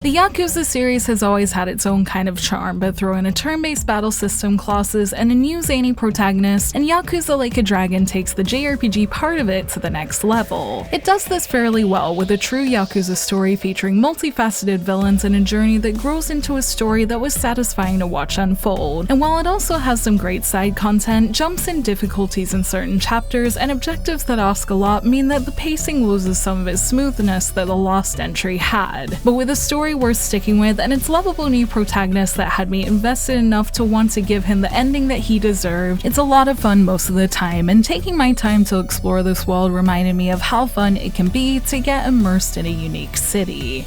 The Yakuza series has always had its own kind of charm, but throw in a turn-based battle system, classes, and a new zany protagonist, and Yakuza Like a Dragon takes the JRPG part of it to the next level. It does this fairly well, with a true Yakuza story featuring multifaceted villains and a journey that grows into a story that was satisfying to watch unfold. And while it also has some great side content, jumps in difficulties in certain chapters, and objectives that ask a lot mean that the pacing loses some of its smoothness that the Lost entry had. But with a story worth sticking with and its lovable new protagonist that had me invested enough to want to give him the ending that he deserved, it's a lot of fun most of the time, and taking my time to explore this world reminded me of how fun it can be to get immersed in a unique city.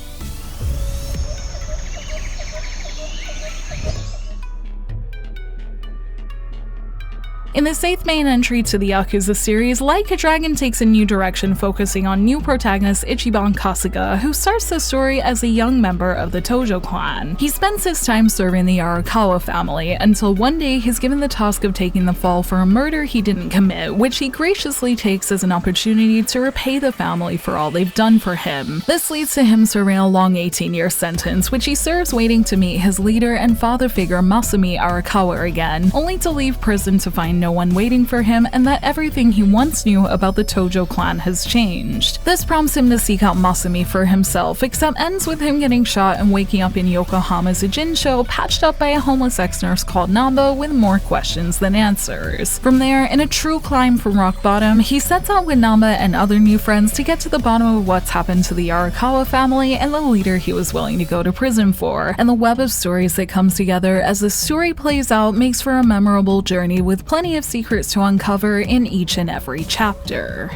In the 8th main entry to the Yakuza series, Like a Dragon takes a new direction, focusing on new protagonist Ichiban Kasuga, who starts the story as a young member of the Tojo clan. He spends his time serving the Arakawa family, until one day he's given the task of taking the fall for a murder he didn't commit, which he graciously takes as an opportunity to repay the family for all they've done for him. This leads to him serving a long 18-year sentence, which he serves waiting to meet his leader and father figure Masumi Arakawa again, only to leave prison to find no one waiting for him and that everything he once knew about the Tojo clan has changed. This prompts him to seek out Masumi for himself, except ends with him getting shot and waking up in Yokohama's Ijincho, patched up by a homeless ex-nurse called Namba with more questions than answers. From there, in a true climb from rock bottom, he sets out with Namba and other new friends to get to the bottom of what's happened to the Arakawa family and the leader he was willing to go to prison for, and the web of stories that comes together as the story plays out makes for a memorable journey with plenty of secrets to uncover in each and every chapter.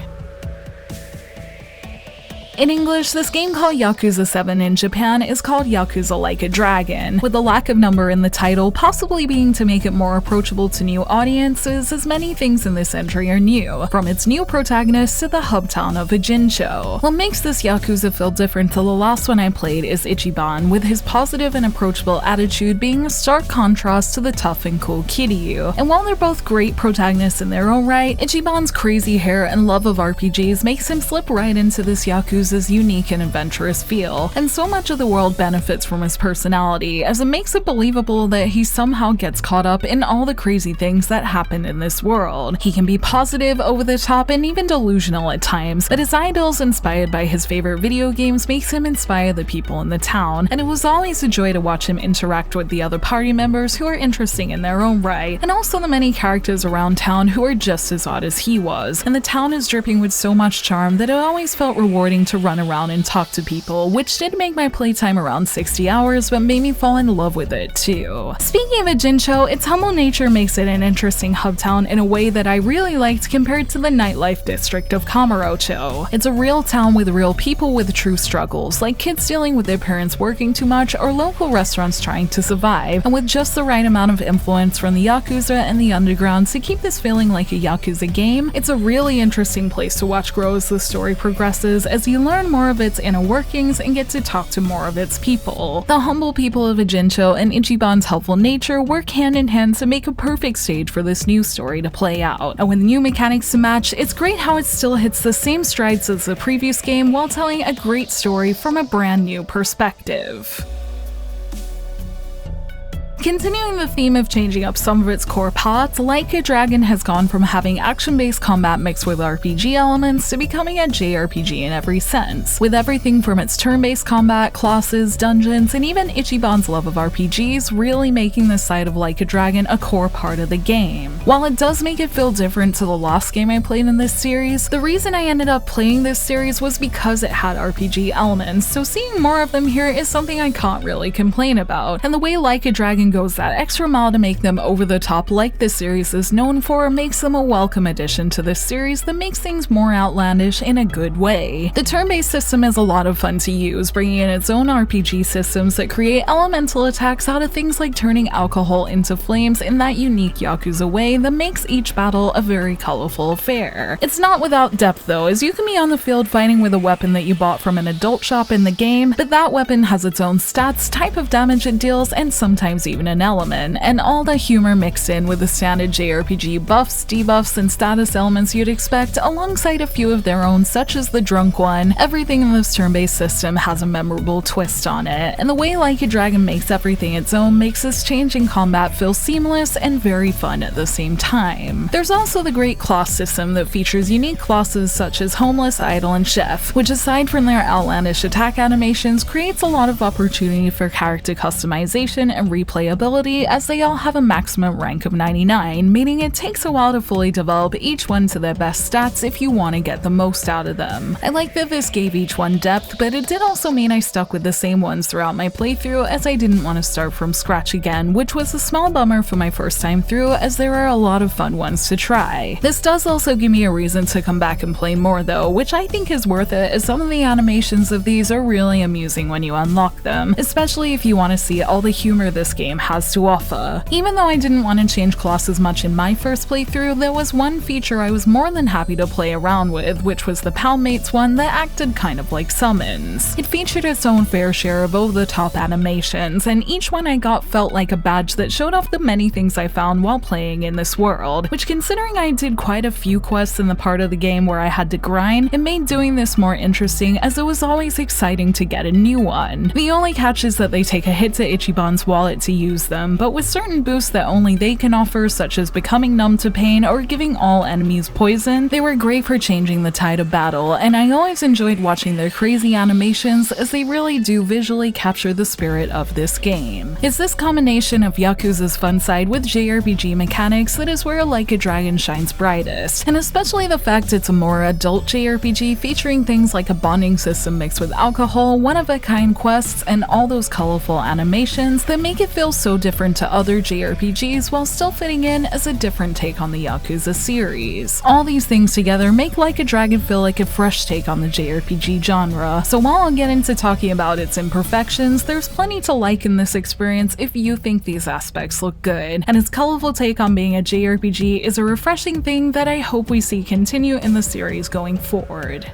In English, this game called Yakuza 7 in Japan is called Yakuza Like a Dragon, with the lack of number in the title possibly being to make it more approachable to new audiences, as many things in this entry are new, from its new protagonist to the hub town of Ijincho. What makes this Yakuza feel different to the last one I played is Ichiban, with his positive and approachable attitude being a stark contrast to the tough and cool Kiryu. And while they're both great protagonists in their own right, Ichiban's crazy hair and love of RPGs makes him slip right into this Yakuza's unique and adventurous feel, and so much of the world benefits from his personality, as it makes it believable that he somehow gets caught up in all the crazy things that happen in this world. He can be positive, over the top, and even delusional at times, but his idols inspired by his favorite video games makes him inspire the people in the town, and it was always a joy to watch him interact with the other party members who are interesting in their own right, and also the many characters around town who are just as odd as he was, and the town is dripping with so much charm that it always felt rewarding to run around and talk to people, which did make my playtime around 60 hours, but made me fall in love with it too. Speaking of Ijincho, its humble nature makes it an interesting hub town in a way that I really liked compared to the nightlife district of Kamurocho. It's a real town with real people with true struggles, like kids dealing with their parents working too much or local restaurants trying to survive, and with just the right amount of influence from the Yakuza and the underground to keep this feeling like a Yakuza game, it's a really interesting place to watch grow as the story progresses, as you learn more of its inner workings and get to talk to more of its people. The humble people of Ijincho and Ichiban's helpful nature work hand in hand to make a perfect stage for this new story to play out. And with new mechanics to match, it's great how it still hits the same strides as the previous game while telling a great story from a brand new perspective. Continuing the theme of changing up some of its core plots, Like a Dragon has gone from having action-based combat mixed with RPG elements to becoming a JRPG in every sense, with everything from its turn-based combat, classes, dungeons, and even Ichiban's love of RPGs really making this side of Like a Dragon a core part of the game. While it does make it feel different to the last game I played in this series, the reason I ended up playing this series was because it had RPG elements, so seeing more of them here is something I can't really complain about, and the way Like a Dragon goes that extra mile to make them over the top like this series is known for makes them a welcome addition to this series that makes things more outlandish in a good way. The turn-based system is a lot of fun to use, bringing in its own RPG systems that create elemental attacks out of things like turning alcohol into flames in that unique Yakuza way that makes each battle a very colorful affair. It's not without depth though, as you can be on the field fighting with a weapon that you bought from an adult shop in the game, but that weapon has its own stats, type of damage it deals, and sometimes even even an element, and all the humor mixed in with the standard JRPG buffs, debuffs, and status elements you'd expect, alongside a few of their own such as the drunk one. Everything in this turn-based system has a memorable twist on it, and the way Like a Dragon makes everything its own makes this change in combat feel seamless and very fun at the same time. There's also the great class system that features unique classes such as Homeless, Idol, and Chef, which aside from their outlandish attack animations creates a lot of opportunity for character customization and replayability, as they all have a maximum rank of 99, meaning it takes a while to fully develop each one to their best stats if you want to get the most out of them. I like that this gave each one depth, but it did also mean I stuck with the same ones throughout my playthrough, as I didn't want to start from scratch again, which was a small bummer for my first time through, as there are a lot of fun ones to try. This does also give me a reason to come back and play more though, which I think is worth it, as some of the animations of these are really amusing when you unlock them, especially if you want to see all the humor this game has to offer. Even though I didn't want to change classes much in my first playthrough, there was one feature I was more than happy to play around with, which was the Palmates one that acted kind of like summons. It featured its own fair share of over-the-top animations, and each one I got felt like a badge that showed off the many things I found while playing in this world, which, considering I did quite a few quests in the part of the game where I had to grind, it made doing this more interesting, as it was always exciting to get a new one. The only catch is that they take a hit to Ichiban's wallet to use them, but with certain boosts that only they can offer, such as becoming numb to pain or giving all enemies poison, they were great for changing the tide of battle, and I always enjoyed watching their crazy animations, as they really do visually capture the spirit of this game. It's this combination of Yakuza's fun side with JRPG mechanics that is where Like a Dragon shines brightest, and especially the fact it's a more adult JRPG featuring things like a bonding system mixed with alcohol, one-of-a-kind quests, and all those colorful animations that make it feel so different to other JRPGs while still fitting in as a different take on the Yakuza series. All these things together make Like a Dragon feel like a fresh take on the JRPG genre, so while I'll get into talking about its imperfections, there's plenty to like in this experience if you think these aspects look good, and its colorful take on being a JRPG is a refreshing thing that I hope we see continue in the series going forward.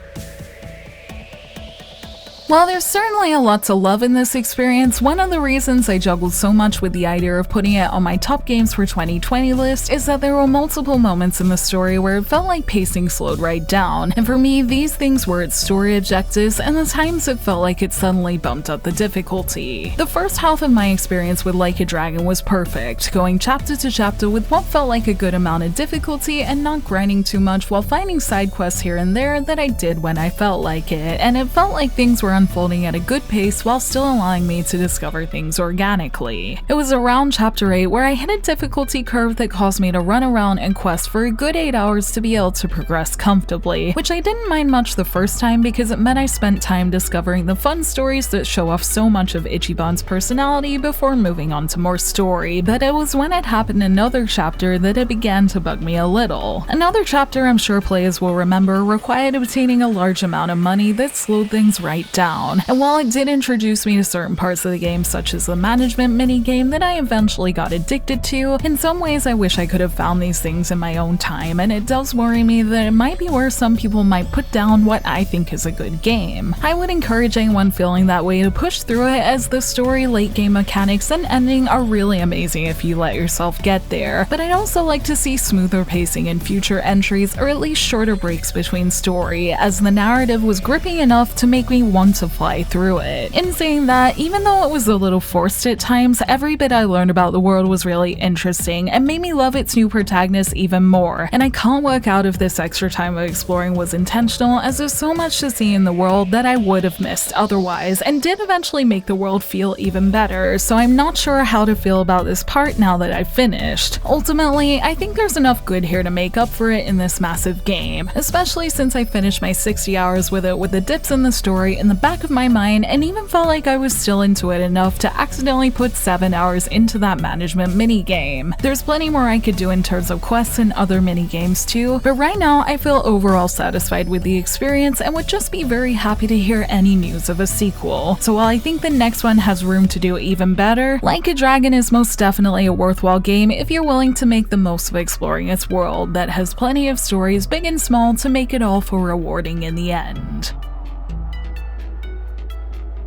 While there's certainly a lot to love in this experience, one of the reasons I juggled so much with the idea of putting it on my top games for 2020 list is that there were multiple moments in the story where it felt like pacing slowed right down, and for me these things were its story objectives and the times it felt like it suddenly bumped up the difficulty. The first half of my experience with Like a Dragon was perfect, going chapter to chapter with what felt like a good amount of difficulty and not grinding too much while finding side quests here and there that I did when I felt like it, and it felt like things were unfolding at a good pace while still allowing me to discover things organically. It was around chapter 8 where I hit a difficulty curve that caused me to run around and quest for a good 8 hours to be able to progress comfortably, which I didn't mind much the first time because it meant I spent time discovering the fun stories that show off so much of Ichiban's personality before moving on to more story, but it was when it happened in another chapter that it began to bug me a little. Another chapter I'm sure players will remember required obtaining a large amount of money that slowed things right down. And while it did introduce me to certain parts of the game, such as the management minigame that I eventually got addicted to, in some ways I wish I could have found these things in my own time, and it does worry me that it might be where some people might put down what I think is a good game. I would encourage anyone feeling that way to push through it, as the story, late game mechanics, and ending are really amazing if you let yourself get there, but I'd also like to see smoother pacing in future entries, or at least shorter breaks between story, as the narrative was gripping enough to make me want to fly through it. In saying that, even though it was a little forced at times, every bit I learned about the world was really interesting and made me love its new protagonist even more, and I can't work out if this extra time of exploring was intentional, as there's so much to see in the world that I would have missed otherwise, and did eventually make the world feel even better, so I'm not sure how to feel about this part now that I've finished. Ultimately, I think there's enough good here to make up for it in this massive game, especially since I finished my 60 hours with it with the dips in the story in the back of my mind, and even felt like I was still into it enough to accidentally put 7 hours into that management minigame. There's plenty more I could do in terms of quests and other minigames too, but right now I feel overall satisfied with the experience and would just be very happy to hear any news of a sequel. So while I think the next one has room to do even better, Like a Dragon is most definitely a worthwhile game if you're willing to make the most of exploring its world that has plenty of stories big and small to make it all feel rewarding in the end.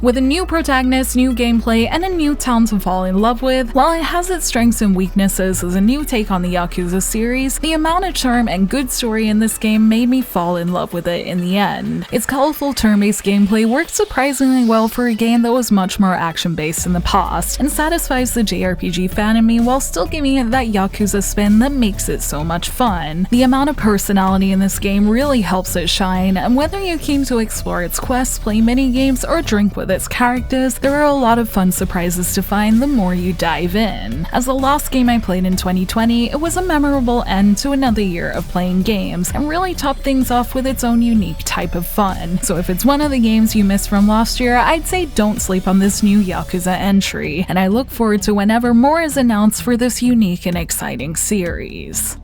With a new protagonist, new gameplay, and a new town to fall in love with, while it has its strengths and weaknesses as a new take on the Yakuza series, the amount of charm and good story in this game made me fall in love with it in the end. Its colorful turn-based gameplay worked surprisingly well for a game that was much more action-based in the past, and satisfies the JRPG fan in me while still giving it that Yakuza spin that makes it so much fun. The amount of personality in this game really helps it shine, and whether you came to explore its quests, play mini-games, or drink with its characters, there are a lot of fun surprises to find the more you dive in. As the last game I played in 2020, it was a memorable end to another year of playing games, and really topped things off with its own unique type of fun. So if it's one of the games you missed from last year, I'd say don't sleep on this new Yakuza entry, and I look forward to whenever more is announced for this unique and exciting series.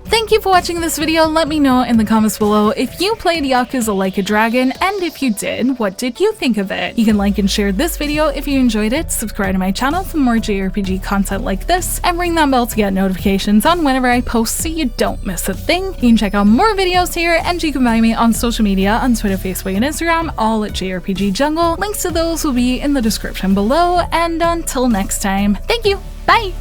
Thank you for watching this video. Let me know in the comments below if you played Yakuza Like a Dragon, and if you did, what did you think of it? You can like and share this video if you enjoyed it, subscribe to my channel for more JRPG content like this, and ring that bell to get notifications on whenever I post so you don't miss a thing. You can check out more videos here, and you can find me on social media on Twitter, Facebook, and Instagram, all at JRPG Jungle. Links to those will be in the description below, and until next time, thank you, bye!